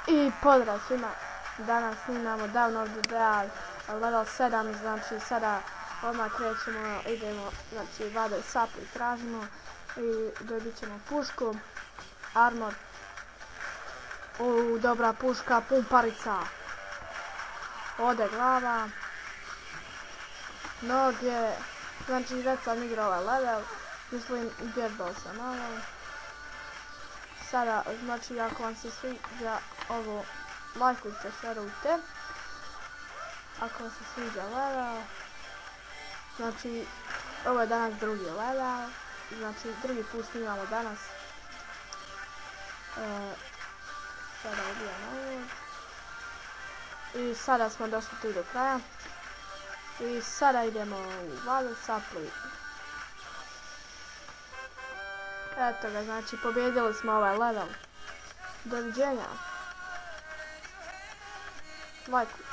I pozdrav svima, danas snimamo Dawn of the Dead level 7, znači sada odmah krećemo, idemo, znači vade sapli tražimo i dobit ćemo pušku, armor, dobra puška, pumparica, ode glava, noge, znači već sam igrao ovaj level, mislim vježbao sam malo. Sada, znači ako vam se sviđa ovo, lajkujte, šerujte. Ako vam se sviđa level, znači ovo je danas drugi level, znači drugi put snimamo danas. Sada ubijamo ovo. I sada smo došli tu do kraja. I sada idemo u vadu sapli. Eto ga, znači pobjedili smo ovaj level. Doviđenja. Lajkuj.